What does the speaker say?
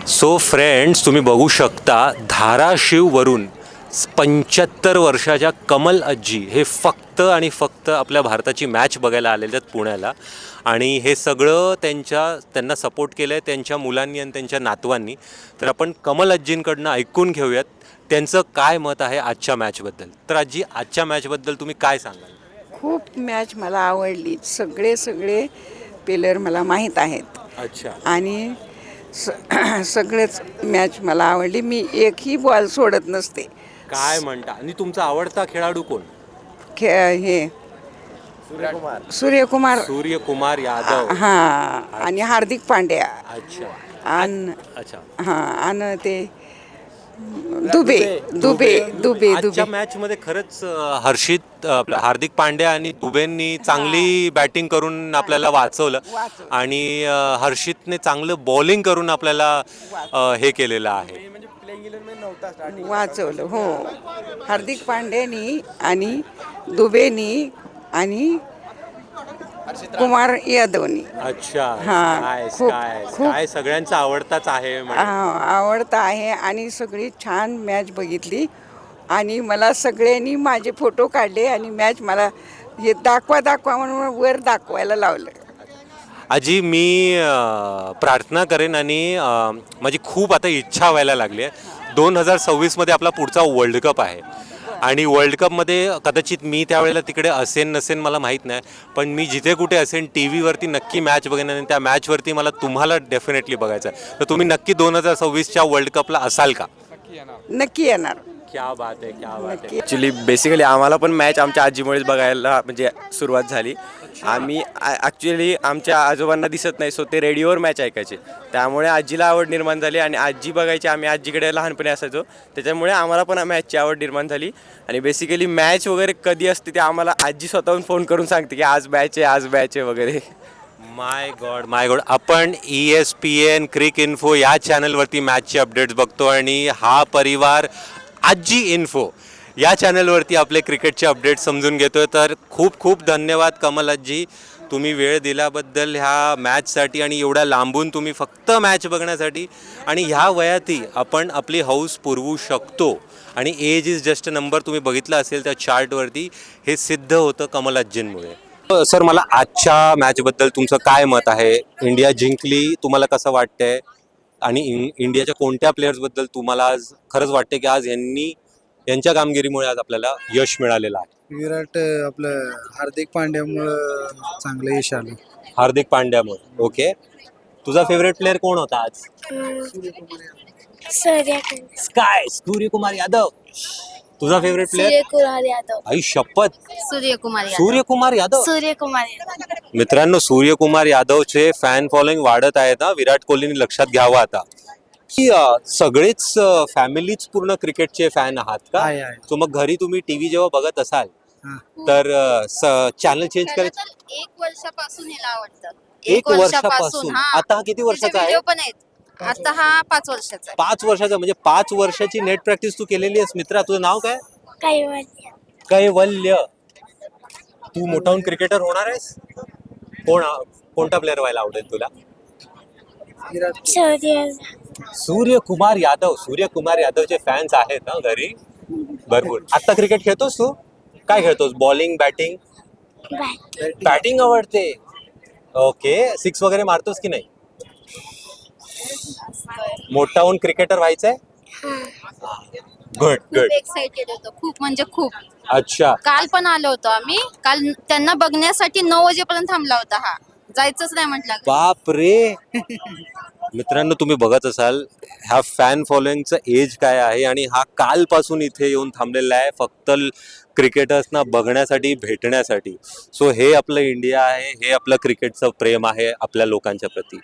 So friends, तुम्ही बघू शकता धाराशिववरून 75 वर्षाच्या कमल आजी हे फक्त आणि फक्त आपल्या भारताची मॅच बघायला आलेले आहेत पुण्याला. आणि हे सगळं त्यांना सपोर्ट केलं आहे त्यांच्या मुलांनी आणि त्यांच्या नातवांनी. तर आपण कमल आजींकडनं ऐकून घेऊयात त्यांचं काय मत आहे आजच्या मॅचबद्दल. तर आजी, आजच्या मॅचबद्दल तुम्ही काय सांगाल? खूप मॅच मला आवडली. सगळे प्लेयर मला माहीत आहेत. अच्छा. आणि सगळेच मॅच मला आवडली. मी एकही बॉल सोडत नसते. काय म्हणता? आणि तुमचा आवडता खेळाडू कोण? हे सूर्यकुमार सूर्यकुमार यादव. हां, आणि हार्दिक पांड्या. अच्छा. अच्छा. हां, आणि ते दुबे. आजच्या मॅच मध्ये खरंच हार्दिक पांड्या आणि दुबेंनी चांगली बॅटिंग करून आपल्याला वाचवलं. आणि हर्षितने चांगलं बॉलिंग करून आपल्याला हे केलेलं आहे, वाचवलं. हो, हार्दिक पांड्यानी आणि दुबेनी आणि कुमार यादवनी. अच्छा. हां, काय सगळ्यांचा आवडताच आहे. आवडता आहे. आणि सगळी छान मॅच बघितली. आणि मला सगळ्यांनी माझे फोटो काढले आणि मॅच मला हे दाखवा म्हणून वर दाखवायला लावलं. आजी, मी प्रार्थना करेन आणि माझी खूप आता इच्छा व्हायला लागली आहे. 2026 मध्ये आपला पुढचा वर्ल्ड कप आहे. आणि वर्ल्ड कपमध्ये कदाचित मी त्यावेळेला तिकडे असेन नसेन मला माहीत नाही, पण मी जिथे कुठे असेन टी व्हीवरती नक्की मॅच बघेन. आणि त्या मॅचवरती मला तुम्हाला डेफिनेटली बघायचं आहे. तर तुम्ही नक्की 2026च्या वर्ल्ड कपला असाल का? नक्की येणार. क्या बात आहे, क्या बात आहे. ॲक्च्युली बेसिकली आम्हाला पण मॅच आमच्या आजीमुळेच बघायला म्हणजे सुरुवात झाली. आम्ही ॲक्च्युली आमच्या आजोबांना दिसत नाही, सो ते रेडिओवर मॅच ऐकायचे. त्यामुळे आजीला आवड निर्माण झाली आणि आजी बघायची. आम्ही आजीकडे लहानपणी असायचो, त्याच्यामुळे आम्हाला पण मॅचची आवड निर्माण झाली. आणि बेसिकली मॅच वगैरे कधी असते ते आम्हाला आजी स्वतःहून फोन करून सांगते की आज मॅच आहे वगैरे. माय गॉड, आपण ESPN क्रिक इन्फो या चॅनलवरती मॅचचे अपडेट्स बघतो आणि हा परिवार आजी इन्फो या चॅनलवरती आपले क्रिकेटचे अपडेट्स समजून घेतोय. तर खूप खूप धन्यवाद कमल आजी, तुम्ही वेळ दिल्याबद्दल ह्या मॅचसाठी. आणि एवढ्या लांबून तुम्ही फक्त मॅच बघण्यासाठी. आणि ह्या वयातही आपण आपली हौस पुरवू शकतो. आणि age is just a number. तुम्ही बघितलं असेल त्या चार्टवरती, हे सिद्ध होतं कमल आजींमुळे. सर, मला आजच्या मॅचबद्दल तुमचं काय मत आहे? इंडिया जिंकली, तुम्हाला कसं वाटतंय? आणि इंडियाच्या कोणत्या प्लेयर्सबद्दल तुम्हाला आज खरंच वाटते की आज यांच्या कामगिरीमुळे आज आपल्याला यश मिळालेलं आहे? विराट आपलं हार्दिक पांड्यामुळं चांगलं यश आलं. हार्दिक पांड्यामुळे. ओके. तुझा फेवरेट प्लेअर कोण होता आज? सूर्यकुमार यादव. तुझा फेवरेट प्लेअर? सूर्यकुमार यादव. आई शपथ, सूर्यकुमार यादव. मित्रांनो, सूर्यकुमार यादवचे फॅन फॉलोइंग वाढत आहे ना. विराट कोहलीने लक्षात घ्यावं आता की सगळेच फॅमिलीच पूर्ण क्रिकेटचे फॅन आहात का? आहे. सो मग घरी तुम्ही टीव्ही जेव्हा बघत असाल तर चॅनल चेंज करायचं? 1 वर्षापासून याला आवडतं. 1 वर्षापासून. आता हा किती वर्षाचा आहे? पण आहेत. आता हा 5 वर्षाचा आहे. 5 वर्षाचा. म्हणजे 5 वर्षाची नेट प्रॅक्टिस तू केलेली आहेस. मित्रा, तुझं नाव काय? कैवल्य. तू मोठा होऊन क्रिकेटर होणार आहेस? कोणता प्लेअर व्हायला आवडेल तुला? सूर्यकुमार यादव. सूर्यकुमार यादवचे फॅन्स आहेत ना घरी भरपूर. आता क्रिकेट खेळतोस तू? काय खेळतोस? Bowling, batting? बॅटिंग आवडते. ओके. 6 वगैरे मारतोस की नाही? मोठा होऊन क्रिकेटर व्हायचंय? गुड. एक्साइटेड होतो खूप, म्हणजे खूप. अच्छा. काल पण आलो होतो आम्ही. काल त्यांना बघण्यासाठी 9 वाजेपर्यंत थांबला होता. हा जायचंच नाही म्हटलं. बाप रे. मित्रांनो, तुम्ही बघत असाल ह्या फॅन फॉलोइंगचं एज काय आहे. आणि हा कालपासून इथे येऊन थांबलेला आहे फक्त क्रिकेटर्सना बघण्यासाठी, भेटण्यासाठी. सो हे आपलं इंडिया आहे, हे आपलं क्रिकेटचं प्रेम आहे आपल्या लोकांच्या प्रती.